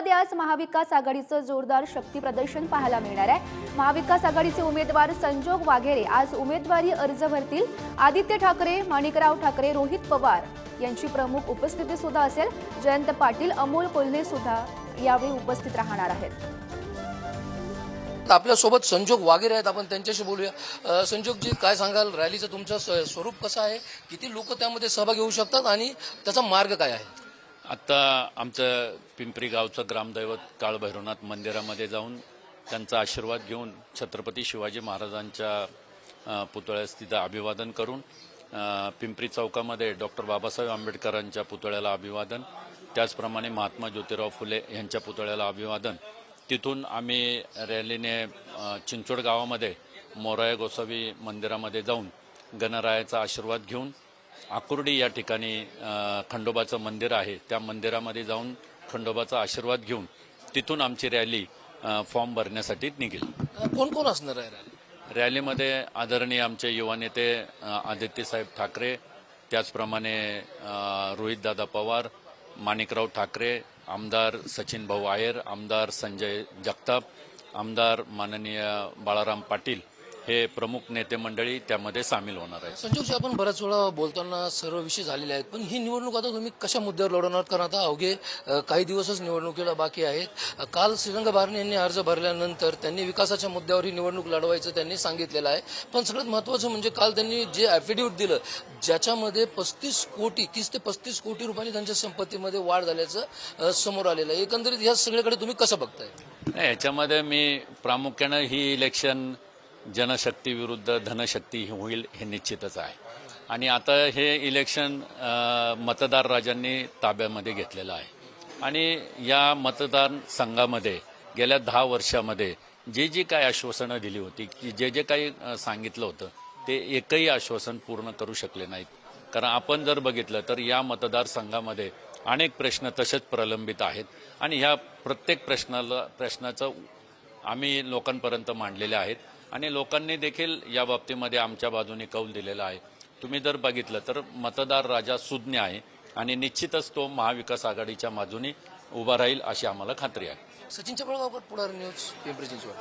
चिंचवडमध्ये आज महाविकास आघाडीचं जोरदार शक्ती प्रदर्शन पाहायला मिळणार आहे। महाविकास आघाडीचे उमेदवार संजोग वाघेरे आज उमेदवारी अर्ज भरतील। आदित्य ठाकरे, माणिकराव ठाकरे, रोहित पवार यांची प्रमुख उपस्थिती सुद्धा असेल। जयंत पाटील, अमोल कोल्हे सुद्धा यावेळी उपस्थित राहणार आहेत। आपल्या सोबत संजोग वाघेरे आहेत, आपण त्यांच्याशी बोलूया। संजोग जी, काय सांगाल, रॅलीचं तुमचं स्वरूप कसं आहे, किती लोक त्यामध्ये सहभागी होऊ शकतात आणि त्याचा मार्ग काय आहे? आता आमचं पिंपरी गावचं ग्रामदैवत काळभैरवनाथ मंदिरामध्ये जाऊन त्यांचा आशीर्वाद घेऊन छत्रपती शिवाजी महाराजांच्या पुतळ्यास तिथं अभिवादन करून पिंपरी चौकामध्ये डॉक्टर बाबासाहेब आंबेडकरांच्या पुतळ्याला अभिवादन, त्याचप्रमाणे महात्मा ज्योतिराव फुले यांच्या पुतळ्याला अभिवादन, तिथून आम्ही रॅलीने चिंचवड गावामध्ये मोराया गोसावी मंदिरामध्ये जाऊन गणरायाचा आशीर्वाद घेऊन आकुर्डी या ठिकाणी खंडोबाचं मंदिर आहे, त्या मंदिरामध्ये जाऊन खंडोबाचा आशीर्वाद घेऊन तिथून आमची रॅली फॉर्म भरण्यासाठी निघेल। कोण कोण असणार आहे रॅली? रॅलीमध्ये आदरणीय आमचे युवा नेते आदित्यसाहेब ठाकरे, त्याचप्रमाणे रोहितदादा पवार, माणिकराव ठाकरे, आमदार सचिन भाऊ आयर, आमदार संजय जगताप, आमदार माननीय बाळाराम पाटील हे प्रमुख नेते मंडळी त्यामध्ये सामील होणार आहे। संजोगजी, आपण बऱ्याच वेळा बोलताना सर्व विषय झालेले आहेत, पण ही निवडणूक आता तुम्ही कशा मुद्द्यावर लढवणार? कारण आता अवघे काही दिवसच निवडणुकीला बाकी आहेत। काल श्रीरंग बारणे यांनी अर्ज भरल्यानंतर त्यांनी विकासाच्या मुद्द्यावर ही निवडणूक लढवायचं त्यांनी सांगितलेलं आहे, पण सगळ्यात महत्त्वाचं म्हणजे काल त्यांनी जे ॲफिडेव्हिट दिलं ज्याच्यामध्ये 30 ते 35 कोटी रुपयांनी त्यांच्या संपत्तीमध्ये वाढ झाल्याचं समोर आलेलं आहे। एकंदरीत ह्या सगळीकडे तुम्ही कसं बघताय? नाही, याच्यामध्ये मी प्रामुख्यानं ही इलेक्शन जनशक्ती विरुद्ध धनशक्ती होईल हे निश्चितच आहे। आणि आता हे इलेक्शन मतदार राजांनी ताब्यामध्ये घेतलेलं आहे आणि या मतदारसंघामध्ये गेल्या 10 वर्षामध्ये जी काही आश्वासनं दिली होती, की जे काही सांगितलं होतं ते एकही आश्वासन पूर्ण करू शकले नाहीत। कारण आपण जर बघितलं तर या मतदारसंघामध्ये अनेक प्रश्न तसेच प्रलंबित आहेत आणि ह्या प्रत्येक प्रश्नाचं आम्ही लोकांपर्यंत मांडलेले आहेत आणि लोकांनी देखील या बाबतीमध्ये आमच्या बाजूने कौल दिलेला आहे। तुम्ही जर बघितलं तर मतदार राजा सुज्ञ आहे आणि निश्चितच तो महाविकास आघाडीच्या बाजूने उभा राहील अशी आम्हाला खात्री आहे। सचिन चपळगावकर, पुढारी न्यूज, पिंपरी चिंचवड।